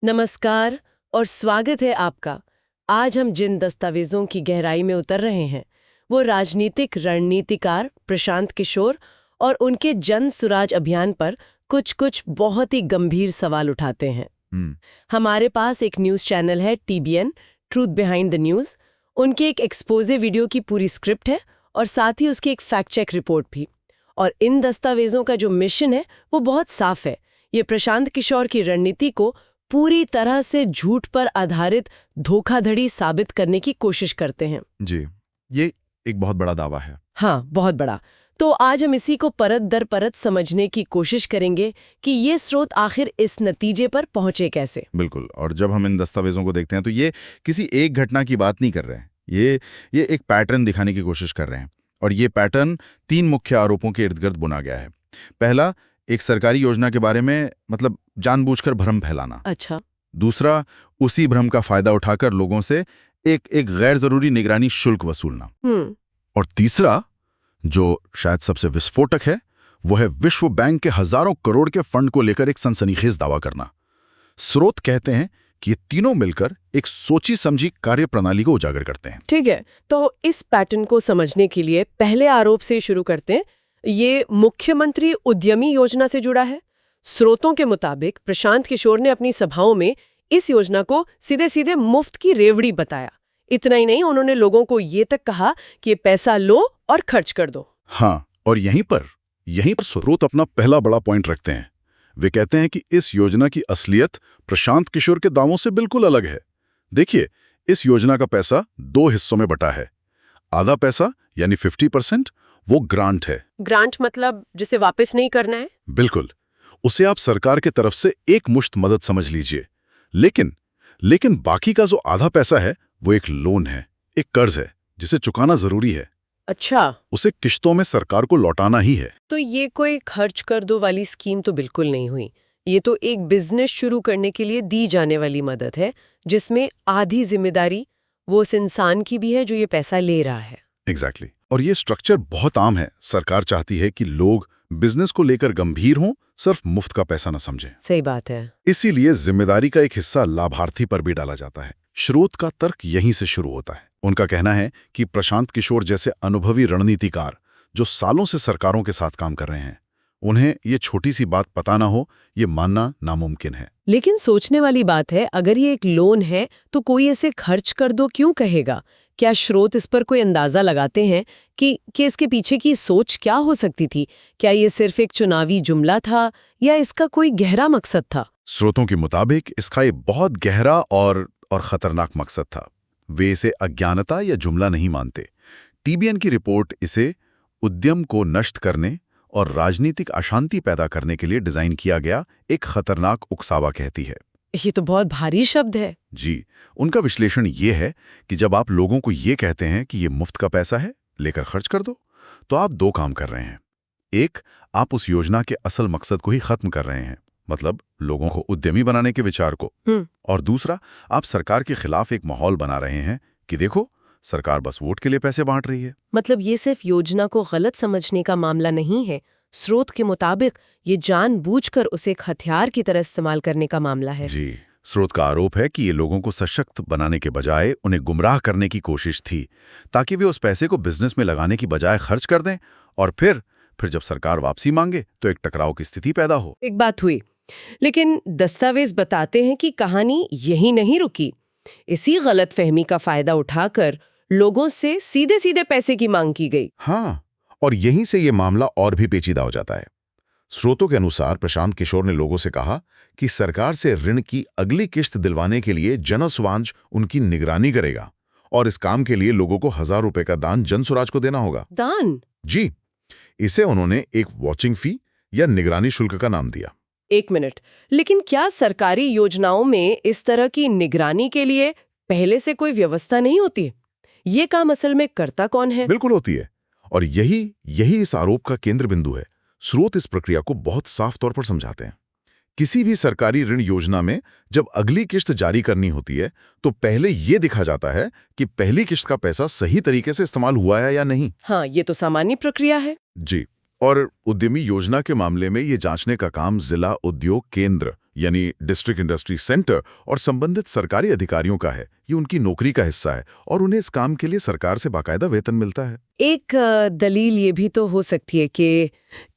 नमस्कार और स्वागत है आपका। आज हम जिन दस्तावेजों की गहराई में उतर रहे हैं वो राजनीतिक रणनीतिकार प्रशांत किशोर और उनके जन सुराज अभियान पर कुछ बहुत ही गंभीर सवाल उठाते हैं। हमारे पास एक न्यूज़ चैनल है TBN, truth behind the news. उनके एक एक्सपोजे वीडियो की पूरी स्क्रिप्ट है और साथ ही उसकी एक फैक्ट चेक रिपोर्ट भी। और इन दस्तावेजों का जो मिशन है वो बहुत साफ है। ये प्रशांत किशोर की रणनीति को पूरी तरह से झूठ पर आधारित धोखाधड़ी साबित करने की कोशिश करते हैं। जी, ये एक बहुत बड़ा दावा है। हाँ, बहुत बड़ा। तो आज हम इसी को परत दर परत समझने की कोशिश करेंगे कि ये स्रोत आखिर इस नतीजे पर पहुंचे कैसे। बिल्कुल। और जब हम इन दस्तावेजों को देखते हैं तो ये किसी एक घटना की बात नहीं कर रहे हैं। ये एक पैटर्न दिखाने की कोशिश कर रहे हैं। और ये पैटर्न 3 मुख्य आरोपों के इर्द गिर्द बुना गया है। पहला, एक सरकारी योजना के बारे में जानबूझकर भ्रम फैलाना। अच्छा। दूसरा, उसी भ्रम का फायदा उठाकर लोगों से एक गैर जरूरी निगरानी शुल्क वसूलना। और तीसरा, जो शायद सबसे विस्फोटक है, वो है विश्व बैंक के हजारों करोड़ के फंड को लेकर एक सनसनीखेज दावा करना। स्रोत कहते हैं कि ये तीनों मिलकर एक सोची समझी कार्यप्रणाली को उजागर करते हैं। ठीक है, तो इस पैटर्न को समझने के लिए पहले आरोप से शुरू करते हैं। ये मुख्यमंत्री उद्यमी योजना से जुड़ा है। स्रोतों के मुताबिक प्रशांत किशोर ने अपनी सभाओं में इस योजना को सीधे सीधे मुफ्त की रेवड़ी बताया। इतना ही नहीं, उन्होंने लोगों को ये तक कहा कि ये पैसा लो और खर्च कर दो। हाँ, और यहीं पर स्रोत अपना पहला बड़ा पॉइंट रखते हैं। वे कहते हैं कि इस योजना की असलियत प्रशांत किशोर के दावों से बिल्कुल अलग है। देखिए, इस योजना का पैसा 2 हिस्सों में बटा है। आधा पैसा यानी 50% वो ग्रांट है। ग्रांट मतलब जिसे वापस नहीं करना है? बिल्कुल। उसे आप सरकार के तरफ से एक मुश्त मदद समझ लीजिए। लेकिन बाकी का जो आधा पैसा है वो एक लोन है, एक कर्ज है जिसे चुकाना जरूरी है। अच्छा। उसे किश्तों में सरकार को लौटाना ही है। तो ये कोई खर्च कर दो वाली स्कीम तो बिल्कुल नहीं हुई। ये तो एक बिजनेस शुरू करने के लिए दी जाने वाली मदद है, जिसमें आधी जिम्मेदारी वो उस इंसान की भी है जो ये पैसा ले रहा है। एग्जैक्टली। और ये स्ट्रक्चर बहुत आम है। सरकार चाहती है कि लोग बिजनेस को लेकर गंभीर हों, सिर्फ मुफ्त का पैसा न समझें। सही बात है। इसीलिए जिम्मेदारी का एक हिस्सा लाभार्थी पर भी डाला जाता है। स्रोत का तर्क यहीं से शुरू होता है। उनका कहना है कि प्रशांत किशोर जैसे अनुभवी रणनीतिकार जो सालों से सरकारों के साथ काम कर रहे हैं, उन्हें ये छोटी सी बात पता ना हो, ये मानना नामुमकिन है। लेकिन सोचने वाली बात है, अगर ये एक लोन है तो कोई इसे खर्च कर दो क्यों कहेगा? क्या स्रोत इस पर कोई अंदाजा लगाते हैं कि इसके पीछे की सोच क्या हो सकती थी? क्या ये सिर्फ एक चुनावी जुमला था या इसका कोई गहरा मकसद था? स्रोतों के मुताबिक इसका ये बहुत गहरा और खतरनाक मकसद था। वे इसे अज्ञानता या जुमला नहीं मानते। TBN की रिपोर्ट इसे उद्यम को नष्ट करने और राजनीतिक अशांति पैदा करने के लिए डिजाइन किया गया एक खतरनाक उकसावा कहती है। ये तो बहुत भारी शब्द है। जी, उनका विश्लेषण ये है कि जब आप लोगों को ये कहते हैं कि ये मुफ्त का पैसा है, लेकर खर्च कर दो, तो आप 2 काम कर रहे हैं। एक, आप उस योजना के असल मकसद को ही खत्म कर रहे हैं, मतलब लोगों को उद्यमी बनाने के विचार को। और दूसरा, आप सरकार के खिलाफ एक माहौल बना रहे हैं कि देखो, सरकार बस वोट के लिए पैसे बांट रही है। मतलब ये सिर्फ योजना को गलत समझने का मामला नहीं है। स्रोत के मुताबिक ये जानबूझकर उसे एक हथियार की तरह इस्तेमाल करने का मामला है। जी, स्रोत का आरोप है कि ये लोगों को सशक्त बनाने के बजाय उन्हें गुमराह करने की कोशिश थी, ताकि वे उस पैसे को बिजनेस में लगाने की बजाय खर्च कर दें और फिर जब सरकार वापसी मांगे तो एक टकराव की स्थिति पैदा हो। एक बात हुई, लेकिन दस्तावेज बताते हैं कि कहानी यही नहीं रुकी। इसी गलतफहमी का फायदा उठाकर लोगों से सीधे सीधे पैसे की मांग की गई। हाँ, और यहीं से ये मामला और भी पेचीदा हो जाता है। स्रोतों के अनुसार प्रशांत किशोर ने लोगों से कहा कि सरकार से ऋण की अगली किश्त दिलवाने के लिए जनस्वांज उनकी निगरानी करेगा और इस काम के लिए लोगों को 1000 रुपए का दान जनसुराज को देना होगा। दान? जी, इसे उन्होंने एक वॉचिंग फी या निगरानी शुल्क का नाम दिया। 1 मिनट, लेकिन क्या सरकारी योजनाओं में इस तरह की निगरानी के लिए पहले से कोई व्यवस्था नहीं होती? ये काम असल में करता कौन है? बिल्कुल होती है, और यही इस आरोप का केंद्र बिंदु है। स्रोत इस प्रक्रिया को बहुत साफ तौर पर समझाते हैं। किसी भी सरकारी ऋण योजना में जब अगली किश्त जारी करनी होती है तो पहले ये दिखा जाता है कि पहली किश्त का पैसा सही तरीके से इस्तेमाल हुआ है या नहीं। हाँ, ये तो सामान्य प्रक्रिया है। जी, और उद्यमी योजना के मामले में ये जांचने का काम जिला उद्योग केंद्र यानी डिस्ट्रिक्ट इंडस्ट्री सेंटर और संबंधित सरकारी अधिकारियों का है। ये उनकी नौकरी का हिस्सा है और उन्हें इस काम के लिए सरकार से बाकायदा वेतन मिलता है। एक दलील ये भी तो हो सकती है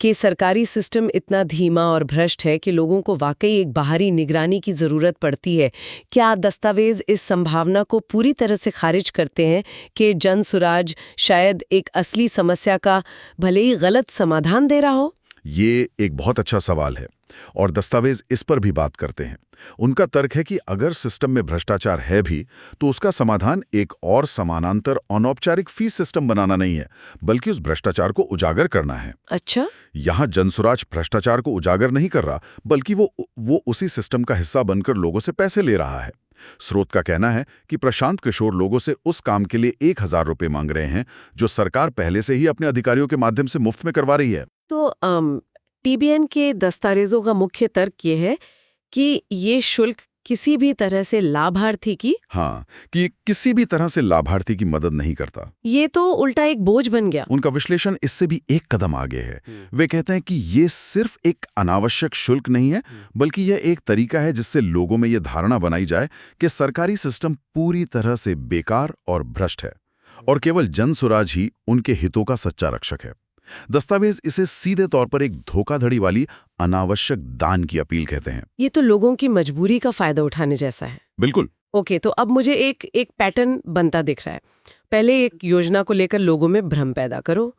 कि सरकारी सिस्टम इतना धीमा और भ्रष्ट है कि लोगों को वाकई एक बाहरी निगरानी की ज़रूरत पड़ती है। क्या दस्तावेज इस संभावना को पूरी तरह से खारिज करते हैं कि जन सुराज शायद एक असली समस्या का भले ही गलत समाधान दे रहा हो? ये एक बहुत अच्छा सवाल है और दस्तावेज इस पर भी बात करते हैं। उनका तर्क है कि अगर सिस्टम में भ्रष्टाचार है भी तो उसका समाधान एक और समानांतर अनौपचारिक फीस सिस्टम बनाना नहीं है, बल्कि उस भ्रष्टाचार को उजागर करना है। अच्छा, यहाँ जनसुराज भ्रष्टाचार को उजागर नहीं कर रहा, बल्कि वो उसी सिस्टम का हिस्सा बनकर लोगों से पैसे ले रहा है। स्रोत का कहना है कि प्रशांत किशोर लोगों से उस काम के लिए 1000 रुपये मांग रहे हैं जो सरकार पहले से ही अपने अधिकारियों के माध्यम से मुफ्त में करवा रही है। तो टीबीएन के दस्तावेजों का मुख्य तर्क ये है कि ये शुल्क किसी भी तरह से लाभार्थी की कि किसी भी तरह से लाभार्थी की मदद नहीं करता। ये तो उल्टा एक बोझ बन गया। उनका विश्लेषण इससे भी एक कदम आगे है। वे कहते हैं कि ये सिर्फ एक अनावश्यक शुल्क नहीं है, बल्कि यह एक तरीका है जिससे लोगों में यह धारणा बनाई जाए कि सरकारी सिस्टम पूरी तरह से बेकार और भ्रष्ट है और केवल जनसुराज ही उनके हितों का सच्चा रक्षक है। दस्तावेज इसे सीधे तौर पर एक धोखाधड़ी वाली अनावश्यक दान की अपील कहते हैं। ये तो लोगों की मजबूरी का फायदा उठाने जैसा है। बिल्कुल। ओके, तो अब मुझे एक पैटर्न बनता दिख रहा है। पहले एक योजना को लेकर लोगों में भ्रम पैदा करो,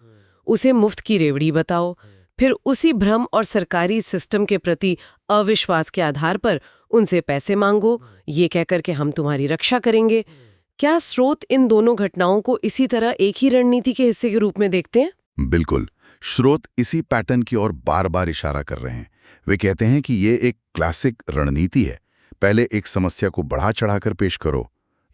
उसे मुफ्त की रेवड़ी बताओ, फिर उसी भ्रम और सरकारी सिस्टम के प्रति अविश्वास के आधार पर उनसे पैसे मांगो, ये कहकर के हम तुम्हारी रक्षा करेंगे। क्या स्रोत इन दोनों घटनाओं को इसी तरह एक ही रणनीति के हिस्से के रूप में देखते हैं? बिल्कुल। स्रोत इसी पैटर्न की ओर बार बार इशारा कर रहे हैं। वे कहते हैं कि ये एक क्लासिक रणनीति है। पहले एक समस्या को बढ़ा चढ़ाकर पेश करो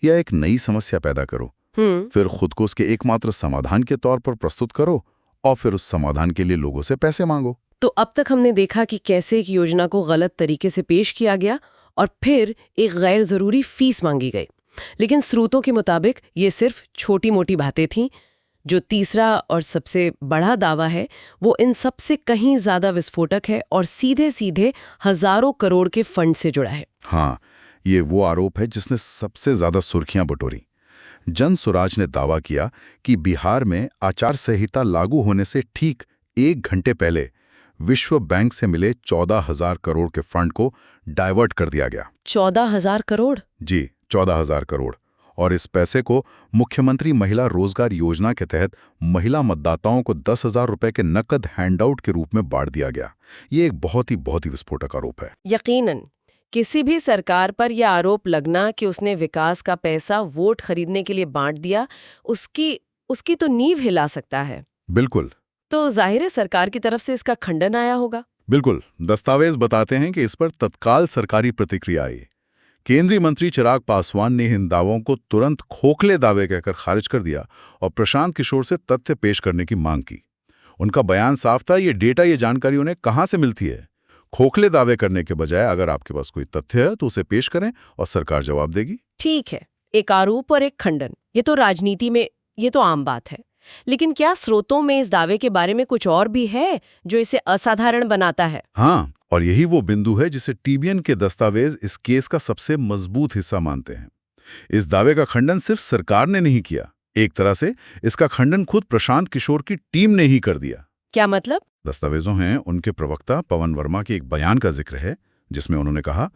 या एक नई समस्या पैदा करो, फिर खुद को उसके एकमात्र समाधान के तौर पर प्रस्तुत करो और फिर उस समाधान के लिए लोगों से पैसे मांगो। तो अब तक हमने देखा कि कैसे एक योजना को गलत तरीके से पेश किया गया और फिर एक गैर जरूरी फीस मांगी गई। लेकिन स्रोतों के मुताबिक ये सिर्फ छोटी मोटी बातें थीं। जो तीसरा और सबसे बड़ा दावा है वो इन सब से कहीं ज्यादा विस्फोटक है और सीधे सीधे हजारों करोड़ के फंड से जुड़ा है। ये वो आरोप है जिसने सबसे ज्यादा सुर्खियां बटोरी। जनसुराज ने दावा किया कि बिहार में आचार संहिता लागू होने से ठीक 1 घंटे पहले विश्व बैंक से मिले 14,000 करोड़ के फंड को डाइवर्ट कर दिया गया। 14,000 करोड़? जी, 14,000 करोड़। और इस पैसे को मुख्यमंत्री महिला रोजगार योजना के तहत महिला मतदाताओं को 10,000 रुपए के नकद हैंडआउट के रूप में बांट दिया गया। ये एक बहुत ही विस्फोटक आरोप है। यकीनन किसी भी सरकार पर यह आरोप लगना कि उसने विकास का पैसा वोट खरीदने के लिए बांट दिया, उसकी तो नींव हिला सकता है। बिल्कुल। तो जाहिर है सरकार की तरफ से इसका खंडन आया होगा। बिल्कुल। दस्तावेज बताते हैं कि इस पर तत्काल सरकारी प्रतिक्रिया आई। केंद्रीय मंत्री चिराग पासवान ने इन दावों को तुरंत खोखले दावे कहकर खारिज कर दिया और प्रशांत किशोर से तथ्य पेश करने की मांग की। उनका बयान साफ था, ये डेटा, ये जानकारी उन्हें कहां से मिलती है। खोखले दावे करने के बजाय अगर आपके पास कोई तथ्य है तो उसे पेश करें और सरकार जवाब देगी। ठीक है, एक आरोप और एक खंडन, ये तो राजनीति में ये तो आम बात है। लेकिन क्या स्रोतों में इस दावे के बारे में कुछ और भी है जो इसे असाधारण बनाता है? और यही वो बिंदु है जिसे टीबीएन के दस्तावेज इस केस का सबसे मजबूत हिस्सा मानते हैं। इस दावे का खंडन सिर्फ सरकार ने नहीं किया, एक तरह से इसका खंडन खुद प्रशांत किशोर की टीम ने ही कर दिया। क्या मतलब? दस्तावेजों हैं उनके प्रवक्ता पवन वर्मा के एक बयान का जिक्र है जिसमें उन्होंने कहा,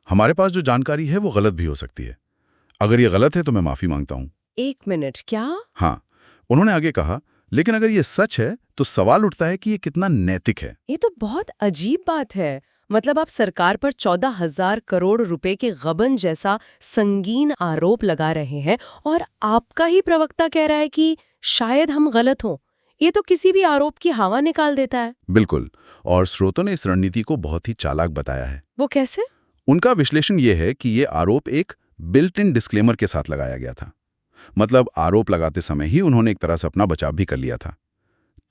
हमारे पास जो जानकारी है वो गलत भी हो सकती है। अगर ये गलत है तो मैं माफी मांगता हूं। 1 मिनट, क्या? उन्होंने आगे कहा, लेकिन अगर ये सच है तो सवाल उठता है कि ये कितना नैतिक है। ये तो बहुत अजीब बात है। मतलब आप सरकार पर 14,000 करोड़ रुपए के गबन जैसा संगीन आरोप लगा रहे हैं और आपका ही प्रवक्ता कह रहा है कि शायद हम गलत हों। ये तो किसी भी आरोप की हवा निकाल देता है। बिल्कुल। और स्रोतों ने इस रणनीति को बहुत ही चालाक बताया है। वो कैसे? उनका विश्लेषण ये है कि ये आरोप एक बिल्ट इन डिस्क्लेमर के साथ लगाया गया था। मतलब आरोप लगाते समय ही उन्होंने एक तरह से अपना बचाव भी कर लिया था।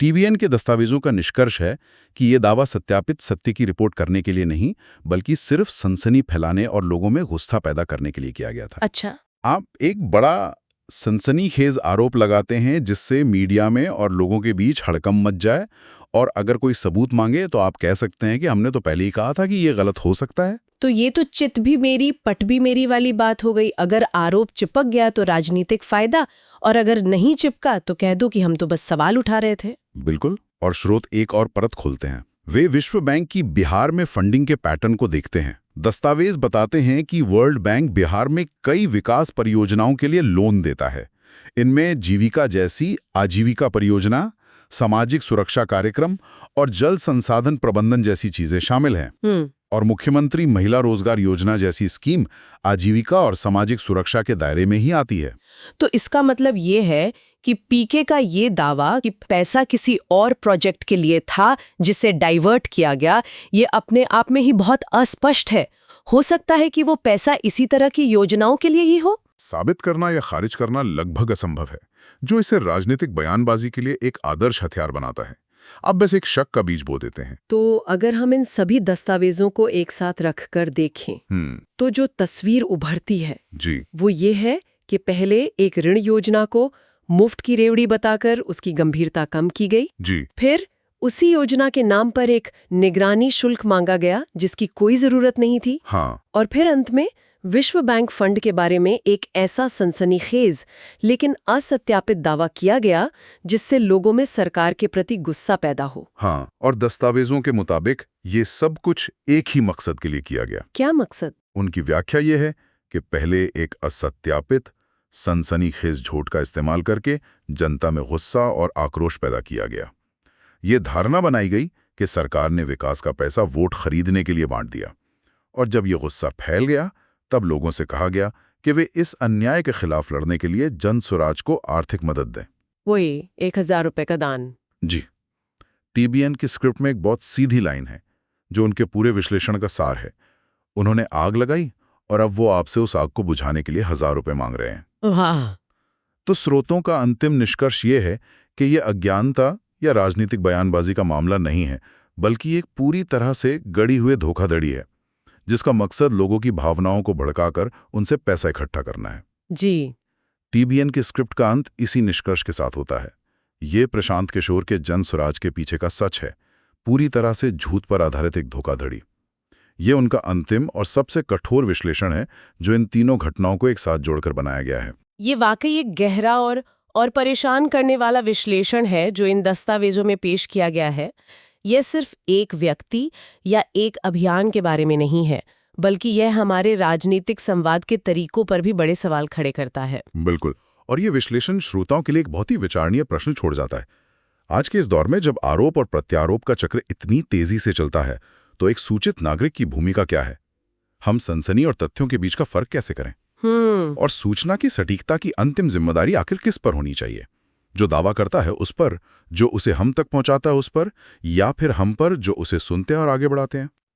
टीबीएन के दस्तावेजों का निष्कर्ष है कि ये दावा सत्यापित सत्य की रिपोर्ट करने के लिए नहीं, बल्कि सिर्फ सनसनी फैलाने और लोगों में गुस्सा पैदा करने के लिए किया गया था। अच्छा। आप एक बड़ा सनसनीखेज आरोप लगाते हैं जिससे मीडिया में और लोगों के बीच हड़कंप मच जाए, और अगर कोई सबूत मांगे तो आप कह सकते हैं कि हमने तो पहले ही कहा था कि ये गलत हो सकता है। तो ये तो चित भी मेरी पट भी मेरी वाली बात हो गई। अगर आरोप चिपक गया तो राजनीतिक फायदा, और अगर नहीं चिपका तो कह दो कि हम तो बस सवाल उठा रहे थे। बिल्कुल। और स्रोत एक और परत खोलते हैं। वे विश्व बैंक की बिहार में फंडिंग के पैटर्न को देखते हैं। दस्तावेज बताते हैं कि वर्ल्ड बैंक बिहार में कई विकास परियोजनाओं के लिए लोन देता है। इनमें जीविका जैसी आजीविका परियोजना, सामाजिक सुरक्षा कार्यक्रम और जल संसाधन प्रबंधन जैसी चीजें शामिल हैं। और मुख्यमंत्री महिला रोजगार योजना जैसी स्कीम आजीविका और सामाजिक सुरक्षा के दायरे में ही आती है। तो इसका मतलब ये है कि पीके का ये दावा कि पैसा किसी और प्रोजेक्ट के लिए था जिसे डाइवर्ट किया गया, ये अपने आप में ही बहुत अस्पष्ट है। हो सकता है कि वो पैसा इसी तरह की योजनाओं के लिए ही हो। साबित करना या खारिज करना लगभग असंभव है, जो इसे राजनीतिक बयानबाजी के लिए एक आदर्श हथियार बनाता है। अब बस एक शक का बीज बो देते हैं। तो अगर हम इन सभी दस्तावेजों को एक साथ रखकर देखें, तो जो तस्वीर उभरती है जी, वो ये है कि पहले एक ऋण योजना को मुफ्त की रेवड़ी बताकर उसकी गंभीरता कम की गई। जी, फिर उसी योजना के नाम पर एक निगरानी शुल्क मांगा गया जिसकी कोई जरूरत नहीं थी। हाँ, और फिर अंत में विश्व बैंक फंड के बारे में एक ऐसा सनसनीखेज लेकिन असत्यापित दावा किया गया जिससे लोगों में सरकार के प्रति गुस्सा पैदा हो। हाँ। और दस्तावेजों के मुताबिक ये सब कुछ एक ही मकसद के लिए किया गया। क्या मकसद? उनकी व्याख्या ये है कि पहले एक असत्यापित सनसनीखेज झूठ का इस्तेमाल करके जनता में गुस्सा और आक्रोश पैदा किया गया। ये धारणा बनाई गई कि सरकार ने विकास का पैसा वोट खरीदने के लिए बांट दिया, और जब ये गुस्सा फैल गया तब लोगों से कहा गया कि वे इस अन्याय के खिलाफ लड़ने के लिए जन स्वराज को आर्थिक मदद दें। वही 1000 रुपए का दान। जी। टीबीएन की स्क्रिप्ट में एक बहुत सीधी लाइन है जो उनके पूरे विश्लेषण का सार है। उन्होंने आग लगाई और अब वो आपसे उस आग को बुझाने के लिए 1000 रुपए मांग रहे हैं। वाह। तो स्रोतों का अंतिम निष्कर्ष ये है कि यह अज्ञानता या राजनीतिक बयानबाजी का मामला नहीं है, बल्कि एक पूरी तरह से गढ़ी हुए धोखाधड़ी है जिसका मकसद लोगों की भावनाओं को भड़काकर उनसे पैसा इकट्ठा करना है। जी। टीबीएन की स्क्रिप्ट का अंत इसी निष्कर्ष के साथ होता है। ये प्रशांत किशोर के जन स्वराज के पीछे का सच है, पूरी तरह से झूठ पर आधारित एक धोखाधड़ी। ये उनका अंतिम और सबसे कठोर विश्लेषण है जो इन तीनों घटनाओं को एक साथ जोड़कर बनाया गया है। ये वाकई एक गहरा और परेशान करने वाला विश्लेषण है जो इन दस्तावेजों में पेश किया गया है। यह सिर्फ एक व्यक्ति या एक अभियान के बारे में नहीं है, बल्कि यह हमारे राजनीतिक संवाद के तरीकों पर भी बड़े सवाल खड़े करता है। बिल्कुल। और ये विश्लेषण श्रोताओं के लिए एक बहुत ही विचारणीय प्रश्न छोड़ जाता है। आज के इस दौर में जब आरोप और प्रत्यारोप का चक्र इतनी तेजी से चलता है, तो एक सूचित नागरिक की भूमिका क्या है? हम सनसनी और तथ्यों के बीच का फर्क कैसे करें? और सूचना की सटीकता की अंतिम जिम्मेदारी आखिर किस पर होनी चाहिए? जो दावा करता है उस पर, जो उसे हम तक पहुंचाता है उस पर, या फिर हम पर जो उसे सुनते हैं और आगे बढ़ाते हैं?